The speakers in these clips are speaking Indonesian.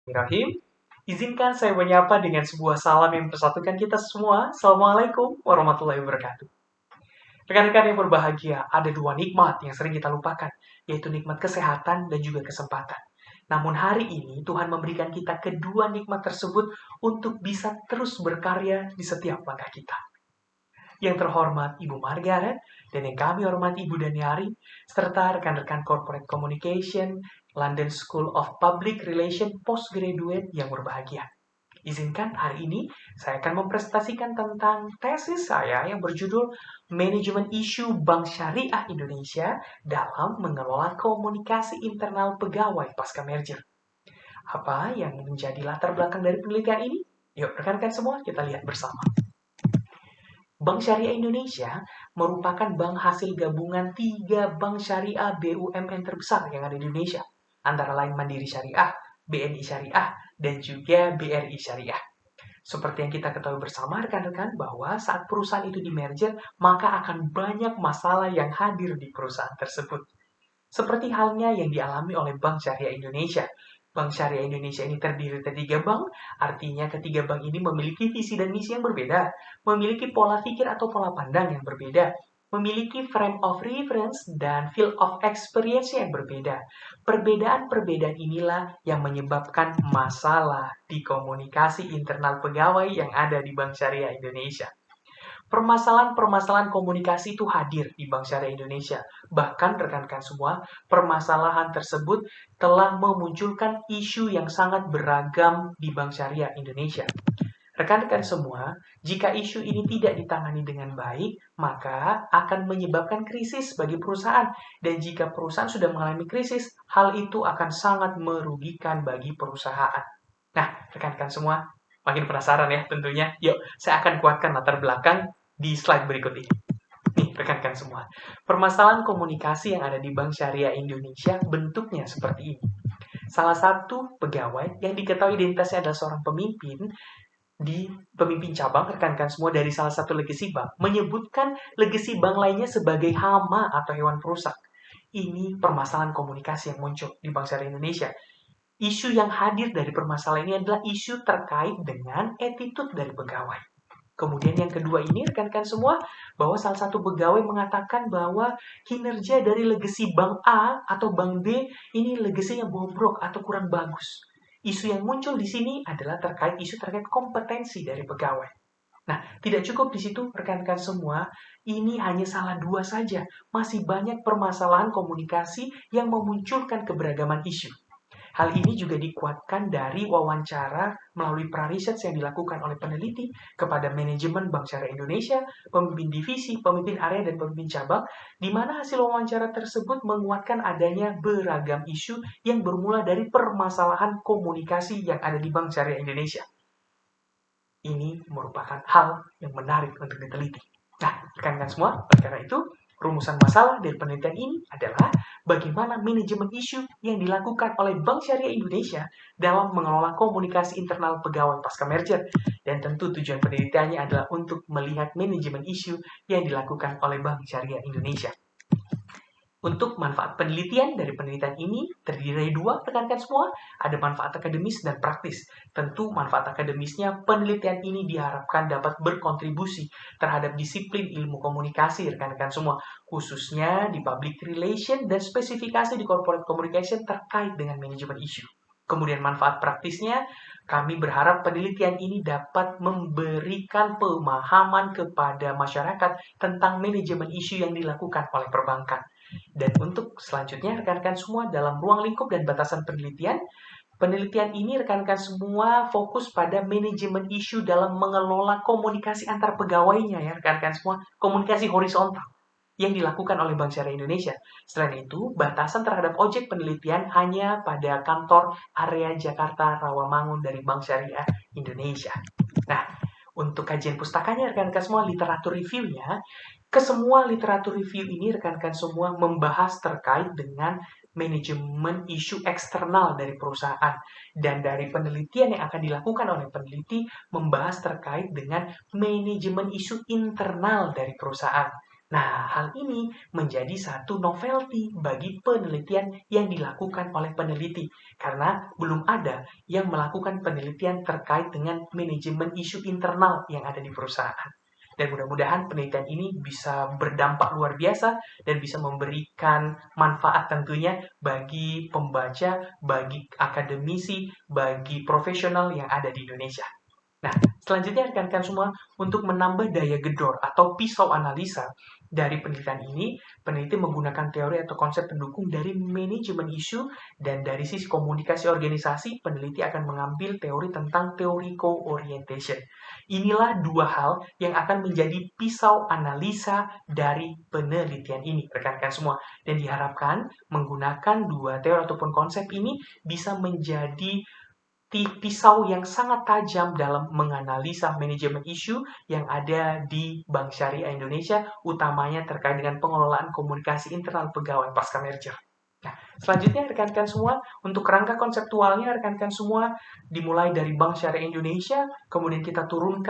Bismillahirrahmanirrahim. Izinkan saya menyapa dengan sebuah salam yang mempersatukan kita semua. Assalamualaikum warahmatullahi wabarakatuh. Rekan-rekan yang berbahagia, ada dua nikmat yang sering kita lupakan, yaitu nikmat kesehatan dan juga kesempatan. Namun hari ini Tuhan memberikan kita kedua nikmat tersebut untuk bisa terus berkarya di setiap langkah kita. Yang terhormat Ibu Margaret, dan yang kami hormati Ibu Daniari, serta rekan-rekan Corporate Communication, London School of Public Relations Postgraduate yang berbahagia. Izinkan hari ini saya akan mempresentasikan tentang tesis saya yang berjudul Manajemen Isu Bank Syariah Indonesia dalam Mengelola Komunikasi Internal Pegawai Pasca Merger. Apa yang menjadi latar belakang dari penelitian ini? Yuk rekan-rekan semua kita lihat bersama. Bank Syariah Indonesia merupakan bank hasil gabungan 3 bank syariah BUMN terbesar yang ada di Indonesia, antara lain Mandiri Syariah, BNI Syariah, dan juga BRI Syariah. Seperti yang kita ketahui bersama rekan-rekan bahwa saat perusahaan itu di-merger, maka akan banyak masalah yang hadir di perusahaan tersebut. Seperti halnya yang dialami oleh Bank Syariah Indonesia. Bank Syariah Indonesia ini terdiri dari 3 bank, artinya ketiga bank ini memiliki visi dan misi yang berbeda, memiliki pola pikir atau pola pandang yang berbeda, memiliki frame of reference dan field of experience yang berbeda. Perbedaan-perbedaan inilah yang menyebabkan masalah di komunikasi internal pegawai yang ada di Bank Syariah Indonesia. Permasalahan-permasalahan komunikasi itu hadir di Bank Syariah Indonesia. Bahkan rekan-rekan semua, permasalahan tersebut telah memunculkan isu yang sangat beragam di Bank Syariah Indonesia. Rekan-rekan semua, jika isu ini tidak ditangani dengan baik, maka akan menyebabkan krisis bagi perusahaan. Dan jika perusahaan sudah mengalami krisis, hal itu akan sangat merugikan bagi perusahaan. Nah, rekan-rekan semua, makin penasaran ya tentunya. Yuk, saya akan kuatkan latar belakang di slide berikut ini. Nih, rekan-rekan semua. Permasalahan komunikasi yang ada di Bank Syariah Indonesia bentuknya seperti ini. Salah satu pegawai yang diketahui identitasnya adalah seorang pemimpin cabang, rekan-rekan semua, dari salah satu legacy bank, menyebutkan legacy bank lainnya sebagai hama atau hewan perusak. Ini permasalahan komunikasi yang muncul di Bank Syariah Indonesia. Isu yang hadir dari permasalahan ini adalah isu terkait dengan attitude dari pegawai. Kemudian yang kedua ini, rekan-rekan semua, bahwa salah satu pegawai mengatakan bahwa kinerja dari legacy bank A atau bank B ini legasinya bobrok atau kurang bagus. Isu yang muncul di sini adalah isu terkait kompetensi dari pegawai. Nah, tidak cukup di situ rekan-rekan semua, ini hanya salah 2 saja. Masih banyak permasalahan komunikasi yang memunculkan keberagaman isu. Hal ini juga dikuatkan dari wawancara melalui pra-research yang dilakukan oleh peneliti kepada manajemen Bank Syariah Indonesia, pemimpin divisi, pemimpin area, dan pemimpin cabang, di mana hasil wawancara tersebut menguatkan adanya beragam isu yang bermula dari permasalahan komunikasi yang ada di Bank Syariah Indonesia. Ini merupakan hal yang menarik untuk diteliti. Nah, rekan-rekan semua, oleh karena itu, rumusan masalah dari penelitian ini adalah bagaimana manajemen isu yang dilakukan oleh Bank Syariah Indonesia dalam mengelola komunikasi internal pegawai pasca merger. Dan tentu tujuan penelitiannya adalah untuk melihat manajemen isu yang dilakukan oleh Bank Syariah Indonesia. Untuk manfaat penelitian dari penelitian ini terdiri dari 2, rekan-rekan semua, ada manfaat akademis dan praktis. Tentu manfaat akademisnya, penelitian ini diharapkan dapat berkontribusi terhadap disiplin ilmu komunikasi rekan-rekan semua, khususnya di public relation dan spesifikasi di corporate communication terkait dengan manajemen isu. Kemudian manfaat praktisnya, kami berharap penelitian ini dapat memberikan pemahaman kepada masyarakat tentang manajemen isu yang dilakukan oleh perbankan. Dan untuk selanjutnya, rekan-rekan semua, dalam ruang lingkup dan batasan penelitian ini rekan-rekan semua fokus pada manajemen isu dalam mengelola komunikasi antar pegawainya ya rekan-rekan semua, komunikasi horizontal yang dilakukan oleh Bank Syariah Indonesia. Selain itu, batasan terhadap objek penelitian hanya pada kantor area Jakarta Rawamangun dari Bank Syariah Indonesia. Nah, untuk kajian pustakanya rekan-rekan semua, literatur review-nya, kesemua literatur review ini rekan-rekan semua membahas terkait dengan manajemen isu eksternal dari perusahaan. Dan dari penelitian yang akan dilakukan oleh peneliti membahas terkait dengan manajemen isu internal dari perusahaan. Nah, hal ini menjadi satu novelty bagi penelitian yang dilakukan oleh peneliti, karena belum ada yang melakukan penelitian terkait dengan manajemen isu internal yang ada di perusahaan. Dan mudah-mudahan penelitian ini bisa berdampak luar biasa dan bisa memberikan manfaat tentunya bagi pembaca, bagi akademisi, bagi profesional yang ada di Indonesia. Nah, selanjutnya rekan-rekan semua, untuk menambah daya gedor atau pisau analisa dari penelitian ini, peneliti menggunakan teori atau konsep pendukung dari manajemen isu, dan dari sisi komunikasi organisasi, peneliti akan mengambil teori tentang teori co-orientation. Inilah dua hal yang akan menjadi pisau analisa dari penelitian ini, rekan-rekan semua. Dan diharapkan menggunakan dua teori ataupun konsep ini bisa menjadi pisau yang sangat tajam dalam menganalisa manajemen isu yang ada di Bank Syariah Indonesia, utamanya terkait dengan pengelolaan komunikasi internal pegawai pasca merger. Nah, selanjutnya rekan-rekan semua, untuk kerangka konseptualnya rekan-rekan semua dimulai dari Bank Syariah Indonesia, kemudian kita turun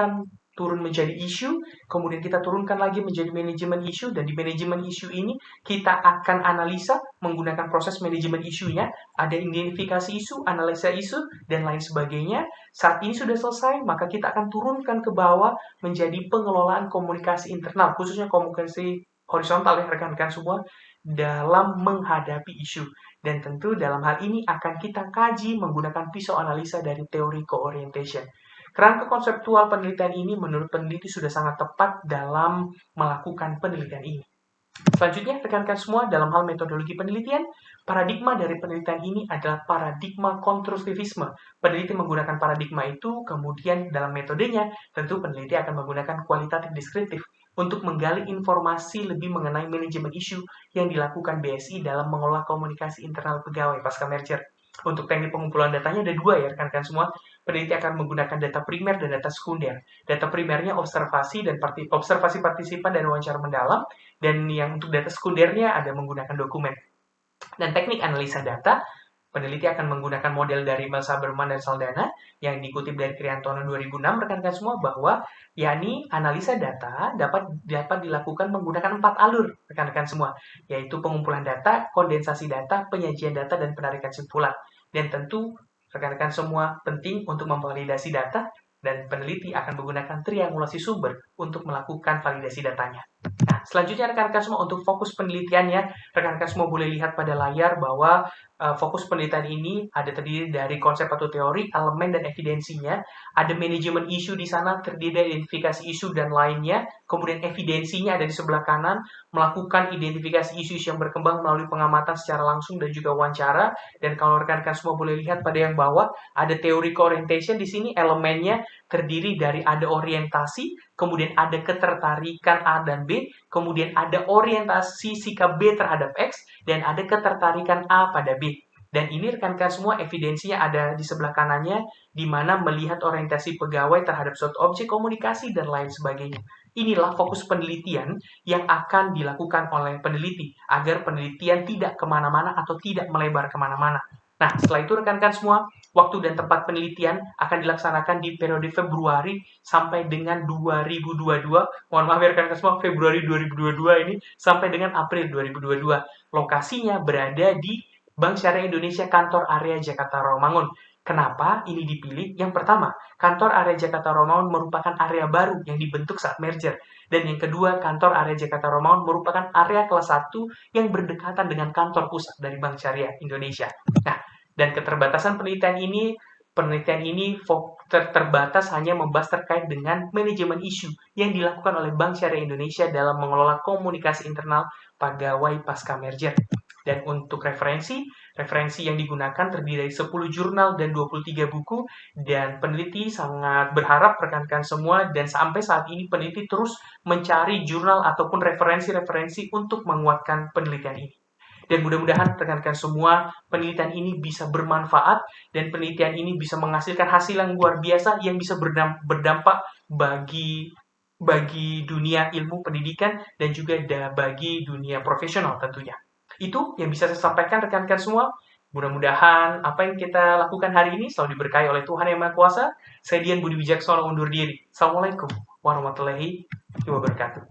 menjadi isu, kemudian kita turunkan lagi menjadi manajemen isu, dan di manajemen isu ini kita akan analisa menggunakan proses manajemen isunya, ada identifikasi isu, analisa isu, dan lain sebagainya. Saat ini sudah selesai, maka kita akan turunkan ke bawah menjadi pengelolaan komunikasi internal, khususnya komunikasi horizontal ya rekan-rekan semua, dalam menghadapi isu. Dan tentu dalam hal ini akan kita kaji menggunakan pisau analisa dari teori co-orientation. Kerangka konseptual penelitian ini menurut peneliti sudah sangat tepat dalam melakukan penelitian ini. Selanjutnya, rekan-rekan semua, dalam hal metodologi penelitian, paradigma dari penelitian ini adalah paradigma konstruktivisme. Peneliti menggunakan paradigma itu, kemudian dalam metodenya, tentu peneliti akan menggunakan kualitatif deskriptif untuk menggali informasi lebih mengenai manajemen isu yang dilakukan BSI dalam mengelola komunikasi internal pegawai pasca merger. Untuk teknik pengumpulan datanya ada dua ya rekan-rekan semua. Peneliti akan menggunakan data primer dan data sekunder. Data primernya observasi observasi partisipan dan wawancara mendalam, dan yang untuk data sekundernya ada menggunakan dokumen. Dan teknik analisa data, peneliti akan menggunakan model dari Saberman dan Saldana yang dikutip dari Kriantono 2006 rekan-rekan semua, bahwa yakni analisa data dapat dilakukan menggunakan 4 alur rekan-rekan semua, yaitu pengumpulan data, kondensasi data, penyajian data, dan penarikan simpulan. Dan tentu rekan-rekan semua penting untuk memvalidasi data, dan peneliti akan menggunakan triangulasi sumber untuk melakukan validasi datanya. Nah, selanjutnya rekan-rekan semua, untuk fokus penelitiannya, rekan-rekan semua boleh lihat pada layar bahwa fokus penelitian ini ada terdiri dari konsep atau teori, elemen, dan evidensinya. Ada manajemen isu di sana, terdiri dari identifikasi isu dan lainnya. Kemudian evidensinya ada di sebelah kanan, melakukan identifikasi isu-isu yang berkembang melalui pengamatan secara langsung dan juga wawancara. Dan kalau rekan-rekan semua boleh lihat pada yang bawah, ada teori co-orientation di sini, elemennya terdiri dari ada orientasi, kemudian ada ketertarikan A dan B, kemudian ada orientasi sikap B terhadap X, dan ada ketertarikan A pada B. Dan ini rekan-rekan semua evidensinya ada di sebelah kanannya, di mana melihat orientasi pegawai terhadap suatu objek komunikasi dan lain sebagainya. Inilah fokus penelitian yang akan dilakukan oleh peneliti, agar penelitian tidak kemana-mana atau tidak melebar kemana-mana. Nah, setelah itu rekan-rekan semua, waktu dan tempat penelitian akan dilaksanakan di periode Februari sampai dengan 2022. Mohon maaf ya rekan-rekan semua, Februari 2022 ini sampai dengan April 2022. Lokasinya berada di Bank Syariah Indonesia Kantor Area Jakarta Rawamangun. Kenapa ini dipilih? Yang pertama, Kantor Area Jakarta Rawamangun merupakan area baru yang dibentuk saat merger. Dan yang kedua, Kantor Area Jakarta Rawamangun merupakan area kelas 1 yang berdekatan dengan kantor pusat dari Bank Syariah Indonesia. Nah, dan keterbatasan penelitian ini terbatas hanya membahas terkait dengan manajemen isu yang dilakukan oleh Bank Syariah Indonesia dalam mengelola komunikasi internal pegawai pasca merger. Dan untuk referensi yang digunakan terdiri dari 10 jurnal dan 23 buku, dan peneliti sangat berharap rekan-rekan semua, dan sampai saat ini peneliti terus mencari jurnal ataupun referensi-referensi untuk menguatkan penelitian ini. Dan mudah-mudahan rekan-rekan semua, penelitian ini bisa bermanfaat, dan penelitian ini bisa menghasilkan hasil yang luar biasa yang bisa berdampak bagi dunia ilmu pendidikan dan juga bagi dunia profesional tentunya. Itu yang bisa saya sampaikan rekan-rekan semua. Mudah-mudahan apa yang kita lakukan hari ini selalu diberkahi oleh Tuhan Yang Maha Kuasa. Saya Dian Budi Wijaksono undur diri. Assalamualaikum warahmatullahi wabarakatuh.